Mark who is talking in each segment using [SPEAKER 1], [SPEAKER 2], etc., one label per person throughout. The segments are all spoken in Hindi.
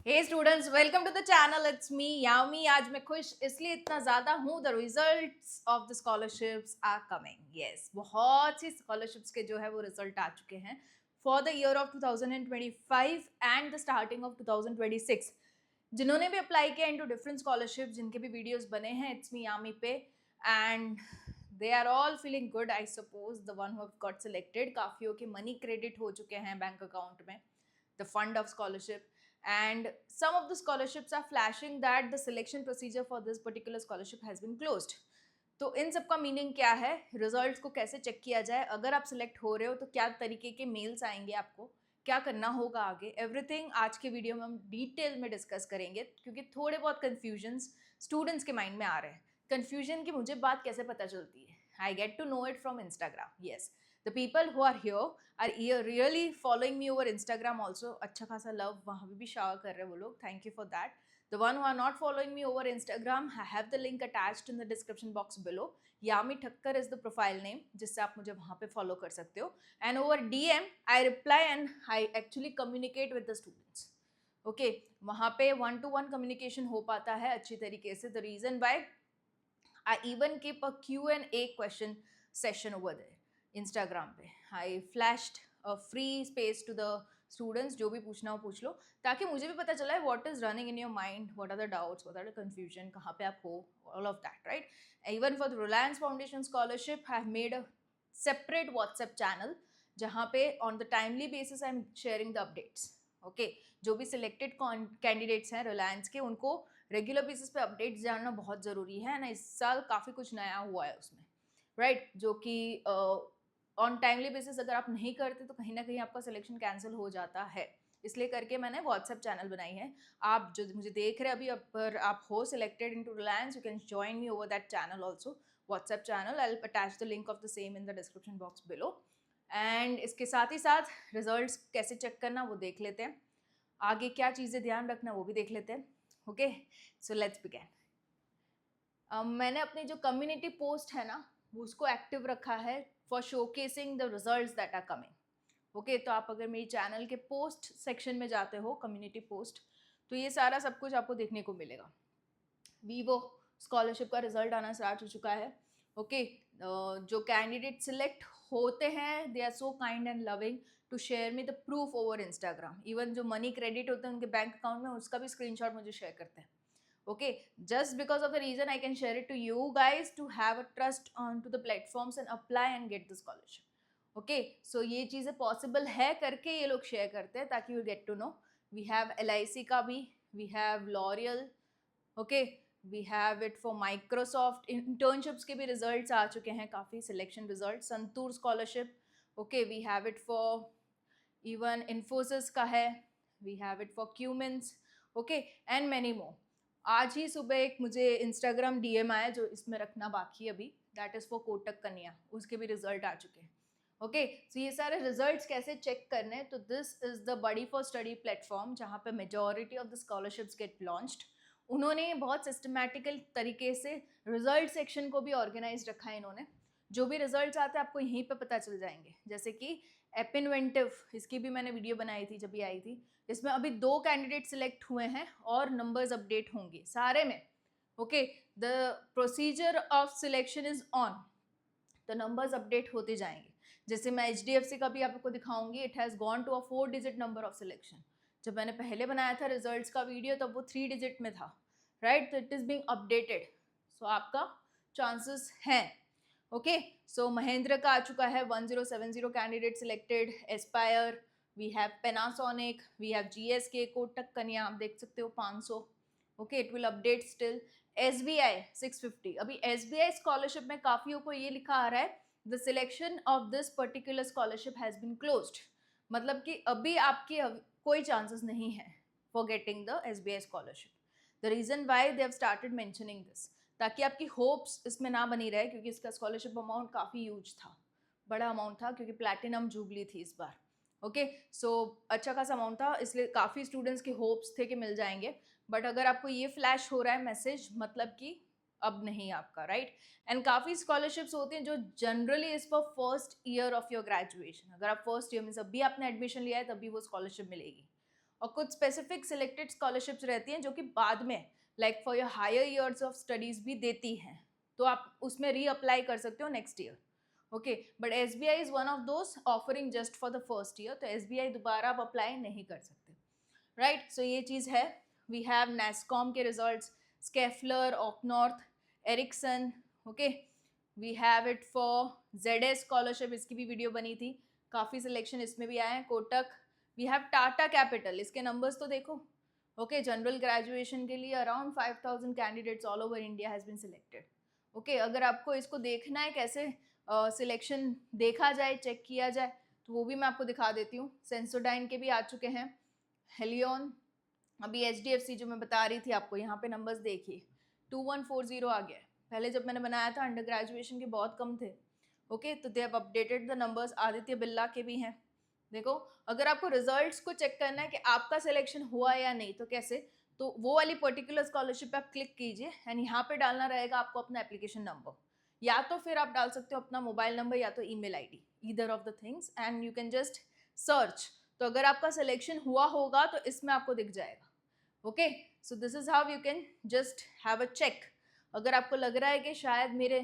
[SPEAKER 1] Hey students, welcome to the channel. It's me Yami. आज मैं खुश इसलिए इतना ज़्यादा हूँ, the results of the scholarships are coming. Yes, बहुत सी स्कॉलरशिप्स के जो है वो रिजल्ट आ चुके हैं for the year of 2025 and the starting of 2026। जिन्होंने भी अप्लाई किया इनटू डिफरेंट स्कॉलरशिप, जिनके भी वीडियोस बने हैं इट्स मी यामी पे, and they are all feeling good. I suppose the one who have got selected, काफ़ियों के मनी क्रेडिट हो चुके हैं बैंक अकाउंट में, the fund of scholarship, and some of the scholarships are flashing that the selection procedure for this particular scholarship has been closed. तो इन सब का मीनिंग क्या है, रिजल्ट्स को कैसे चेक किया जाए, अगर आप सिलेक्ट हो रहे हो तो क्या तरीके के मेल्स आएंगे आपको, क्या करना होगा आगे, एवरीथिंग आज के वीडियो में हम डिटेल में डिस्कस करेंगे। क्योंकि थोड़े बहुत कन्फ्यूजन्स स्टूडेंट्स के माइंड में आ रहे हैं। कन्फ्यूजन की मुझे बात कैसे पता चलती है, I get to know it from Instagram. Yes, the people who are here really following me over Instagram also। अच्छा खासा लव वहाँ पे भी शावर कर रहे हैं वो लोग, thank you for that. The one who are not following me over Instagram, I have the link attached in the description box below। Yami Thakkar is the profile name, जिससे आप मुझे वहाँ पे follow कर सकते हो। And over DM I reply and I actually communicate with the students। Okay, वहाँ पे 1-to-1 communication हो पाता है अच्छी तरीके से। The reason why I even keep a Q&A question session over there Instagram पे। I flashed a free space to the students, जो भी पूछना हो पूछ लो, ताकि मुझे भी पता चला है what is running in your mind, what are the doubts, what are the confusion, कहाँ पे आप हो, all of that, right? Even for the Reliance Foundation scholarship, I have made a separate WhatsApp channel जहाँ पे on the timely basis I am sharing the updates। Okay, जो भी सिलेक्टेड कैंडिडेट्स हैं रिलायंस के, उनको रेगुलर बेसिस पे अपडेट्स जानना बहुत ज़रूरी है ना। इस साल काफ़ी कुछ नया हुआ है उसमें, राइट? जो कि ऑन टाइमली बेसिस अगर आप नहीं करते तो कहीं ना कहीं आपका सिलेक्शन कैंसिल हो जाता है। इसलिए करके मैंने व्हाट्सएप चैनल बनाई है। आप जो मुझे देख रहे हैं अभी, अगर आप हो selected into Reliance, you can join me over that channel also, WhatsApp channel. I will attach the link of the same in the description box below. And इसके साथ ही साथ रिजल्ट्स कैसे चेक करना वो देख लेते हैं, आगे क्या चीज़ें ध्यान रखना वो भी देख लेते हैं। Okay, so let's begin. मैंने अपनी जो कम्युनिटी पोस्ट है ना, उसको एक्टिव रखा है for showcasing the results that are coming. Okay, तो आप अगर मेरी चैनल के पोस्ट सेक्शन में जाते हो, कम्युनिटी पोस्ट, तो ये सारा सब कुछ आपको देखने को मिलेगा। वीवो स्कॉलरशिप का रिजल्ट आना स्टार्ट हो चुका है। ओके, जो कैंडिडेट सिलेक्ट होते हैं, they are so kind and loving to share me the proof over Instagram. Even जो मनी क्रेडिट होते हैं उनके बैंक अकाउंट में, उसका भी स्क्रीनशॉट मुझे शेयर करते हैं। Okay, just because of the reason I can share it to you guys to have a trust on to the platforms and apply and get the scholarship. Okay, so ये चीज़ें पॉसिबल है करके ये लोग शेयर करते हैं, ताकि you get to know. We have LIC का भी, we have L'Oreal, okay, we have it for Microsoft. Internships के भी रिजल्ट्स आ चुके हैं, काफ़ी selection result. Santoor scholarship, okay, we have it for even Infosys का है, we have it for Cummins, okay, and many more. आज ही सुबह एक मुझे इंस्टाग्राम DM आया जो इसमें रखना बाकी है अभी, दैट इज़ फॉर कोटक कन्या, उसके भी रिजल्ट आ चुके हैं। ओके, सो ये सारे रिजल्ट्स कैसे चेक करने हैं, तो this is the buddy for study platform, जहाँ पे majority of the scholarships get launched. उन्होंने बहुत सिस्टमैटिकल तरीके से रिजल्ट सेक्शन को भी ऑर्गेनाइज रखा है इन्होंने। जो भी रिजल्ट्स आते हैं आपको यहीं पे पता चल जाएंगे। जैसे कि एपिनवेंटिव, इसकी भी मैंने वीडियो बनाई थी जब भी आई थी। इसमें अभी 2 कैंडिडेट सिलेक्ट हुए हैं और नंबर्स अपडेट होंगे सारे में। Okay, the procedure of selection is on, तो नंबर्स अपडेट होते जाएंगे। जैसे मैं HDFC का भी आपको दिखाऊंगी, it has gone to a 4 digit number of selection. जब मैंने पहले बनाया था रिजल्ट्स का वीडियो तब वो 3 डिजिट में था, राइट? तो इट इज़ बीइंग अपडेटेड, सो आपका चांसेस हैं। ओके, सो महेंद्र का आ चुका है 1070 candidate selected. Aspire, we have Panasonic, we have GSK, Kotak Kanya आप देख सकते हो 500। Okay, it will update still. SBI 650। अभी SBI स्कॉलरशिप में काफियों को ये लिखा आ रहा है the selection of this particular scholarship has been closed, मतलब कि अभी आपकी कोई चांसेस नहीं है for getting the SBI scholarship. The reason why they have started mentioning this, ताकि आपकी होप्स इसमें ना बनी रहे, क्योंकि इसका स्कॉलरशिप अमाउंट काफ़ी ह्यूज था, बड़ा अमाउंट था, क्योंकि प्लैटिनम जुबली थी इस बार। ओके, सो अच्छा खासा अमाउंट था, इसलिए काफ़ी स्टूडेंट्स के होप्स थे कि मिल जाएंगे। बट अगर आपको ये फ्लैश हो रहा है मैसेज, मतलब कि अब नहीं आपका, राइट? एंड काफ़ी स्कॉलरशिप्स होती हैं जो generally is for first year of your graduation. अगर आप फर्स्ट ईयर में अभी आपने एडमिशन लिया है तभी वो स्कॉलरशिप मिलेगी। और कुछ स्पेसिफिक सिलेक्टेड स्कॉलरशिप्स रहती हैं जो कि बाद में like for your higher years of studies भी देती हैं, तो आप उसमें री अप्लाई कर सकते हो next year. Okay, but SBI is one of those offering just for the first year, तो SBI दोबारा आप अप्लाई नहीं कर सकते, राइट। सो ये चीज़ है। वी हैव NASSCOM के results, Schaeffler, OakNorth, Ericsson, okay. We have it for ZS scholarship, इसकी भी वीडियो बनी थी, काफ़ी सिलेक्शन इसमें भी आए हैं। Kotak, we have Tata capital, इसके नंबर्स तो देखो। ओके, जनरल ग्रेजुएशन के लिए around 5000 candidates all over India has been selected. Okay, अगर आपको इसको देखना है कैसे सिलेक्शन देखा जाए, चेक किया जाए, तो वो भी मैं आपको दिखा देती हूँ। सेंसोडाइन के भी आ चुके हैं, हेलियन, अभी HDFC जो मैं बता रही थी आपको, यहाँ पे नंबर्स देखिए 2140 आ गया है। पहले जब मैंने बनाया था अंडर ग्रेजुएशन के बहुत कम थे। ओके, तो they have updated the numbers. Aditya Birla के भी हैं। देखो, अगर आपको रिजल्ट्स को चेक करना है कि आपका सिलेक्शन हुआ या नहीं, तो कैसे, तो वो वाली पर्टिकुलर स्कॉलरशिप पे आप क्लिक कीजिए एंड यहाँ पे डालना रहेगा आपको अपना एप्लीकेशन नंबर, या तो फिर आप डाल सकते हो अपना मोबाइल नंबर या तो email ID, either of the things, and you can just search. तो अगर आपका सिलेक्शन हुआ होगा तो इसमें आपको दिख जाएगा। Okay, so this is how you can just have a check. अगर आपको लग रहा है कि शायद मेरे,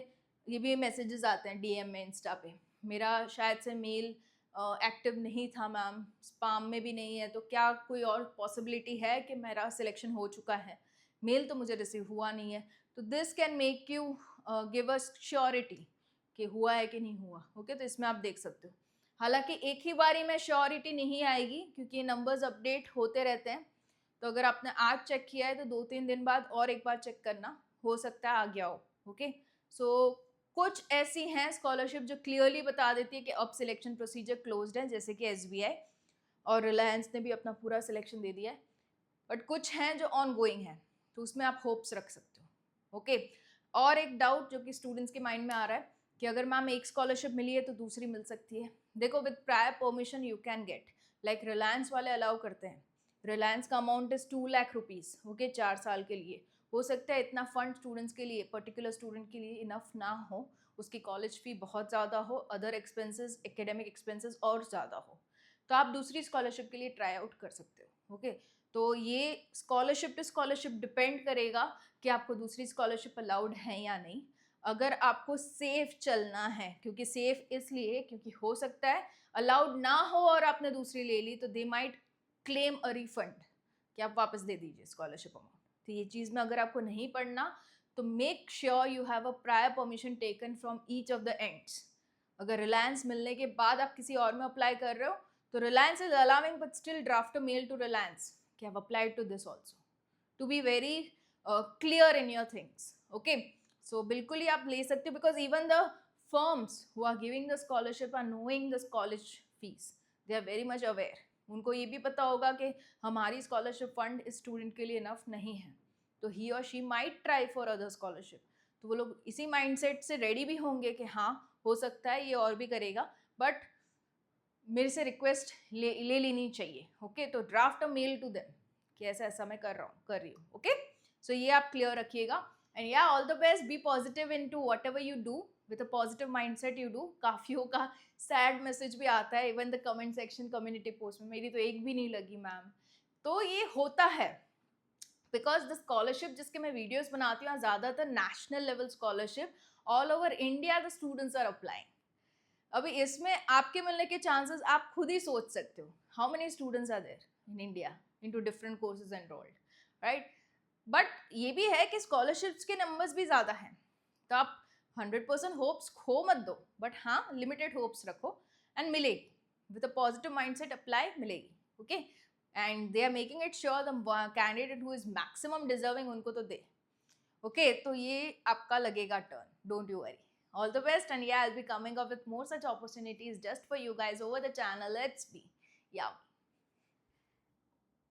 [SPEAKER 1] ये भी मैसेजेस आते हैं DM में, इंस्टा पे, मेरा शायद से मेल एक्टिव नहीं था मैम, स्पाम में भी नहीं है, तो क्या कोई और पॉसिबिलिटी है कि मेरा सिलेक्शन हो चुका है, मेल तो मुझे रिसीव हुआ नहीं है, तो this can make you give us surety कि हुआ है कि नहीं हुआ। ओके, तो इसमें आप देख सकते हो। हालांकि एक ही बारी में श्योरिटी नहीं आएगी क्योंकि ये नंबर्स अपडेट होते रहते हैं, तो अगर आपने आज चेक किया है तो 2-3 दिन बाद और एक बार चेक करना, हो सकता है आ गया हो। ओके, सो कुछ ऐसी हैं स्कॉलरशिप जो क्लियरली बता देती है कि अब सिलेक्शन प्रोसीजर क्लोज्ड है, जैसे कि SBI और रिलायंस ने भी अपना पूरा सिलेक्शन दे दिया है, बट कुछ हैं जो ऑन गोइंग है, तो उसमें आप होप्स रख सकते हो। ओके, और एक डाउट जो कि स्टूडेंट्स के माइंड में आ रहा है कि अगर मैम एक स्कॉलरशिप मिली है तो दूसरी मिल सकती है। देखो, with prior permission you can get, like Reliance वाले अलाउ करते हैं। रिलायंस का amount is 2 lakh rupees, okay, 4 साल के लिए। हो सकता है इतना फंड स्टूडेंट्स के लिए, पर्टिकुलर स्टूडेंट के लिए इनफ ना हो, उसकी कॉलेज फी बहुत ज़्यादा हो, अदर एक्सपेंसेस, एकेडमिक एक्सपेंसेस और ज़्यादा हो, तो आप दूसरी स्कॉलरशिप के लिए ट्राई आउट कर सकते हो। ओके, तो ये स्कॉलरशिप टू स्कॉलरशिप डिपेंड करेगा कि आपको दूसरी स्कॉलरशिप अलाउड है या नहीं। अगर आपको सेफ चलना है, क्योंकि सेफ इसलिए क्योंकि हो सकता है अलाउड ना हो और आपने दूसरी ले ली, तो they might claim a refund कि आप वापस दे दीजिए स्कॉलरशिप अमाउंट। तो ये चीज़ में अगर आपको नहीं पढ़ना, तो make sure you have a prior permission taken from each of the ends. अगर रिलायंस मिलने के बाद आप किसी और में अप्लाई कर रहे हो, तो Reliance is allowing, but still draft a mail to Reliance कि have applied to this also, to be very clear in your things. Okay, so बिल्कुल ही आप ले सकते हो, because even the firms who are giving the scholarship are knowing the college fees, they are very much aware। उनको ये भी पता होगा कि हमारी स्कॉलरशिप फंड इस स्टूडेंट के लिए इनफ नहीं है, तो ही और she might try for other scholarship. तो वो लोग इसी माइंडसेट से रेडी भी होंगे कि हाँ, हो सकता है ये और भी करेगा, बट मेरे से रिक्वेस्ट ले लेनी चाहिए। ओके, तो draft a mail to them कि ऐसा ऐसा मैं कर रही हूँ। ओके, सो ये आप क्लियर रखिएगा, and yeah all the best, be positive in to whatever you do, with a positive mindset you do. काफियों का सैड मैसेज भी आता है even the comment section, community post में, मेरी तो एक भी नहीं लगी मैम। तो ये होता है बिकॉज द स्कॉलरशिप जिसके मैं वीडियोस बनाती हूँ, ज़्यादातर national level scholarship, all over India the students are applying. अभी इसमें आपके मिलने के चांसेस आप खुद ही सोच सकते हो, how many students are there in India into different courses enrolled, right. But ये भी है कि स्कॉलरशिप्स के नंबर्स भी ज़्यादा हैं, तो आप 100% होप्स खो मत दो, बट हाँ, लिमिटेड होप्स रखो एंड मिलेगी। With a positive mindset apply, मिलेगी। Okay, and they are making it sure the candidate who is maximum deserving उनको तो दे। ओके, तो ये आपका लगेगा turn, don't you worry. All the best, and yeah, I'll be coming up with more such opportunities just for you guys over the channel. Let's be. Yeah.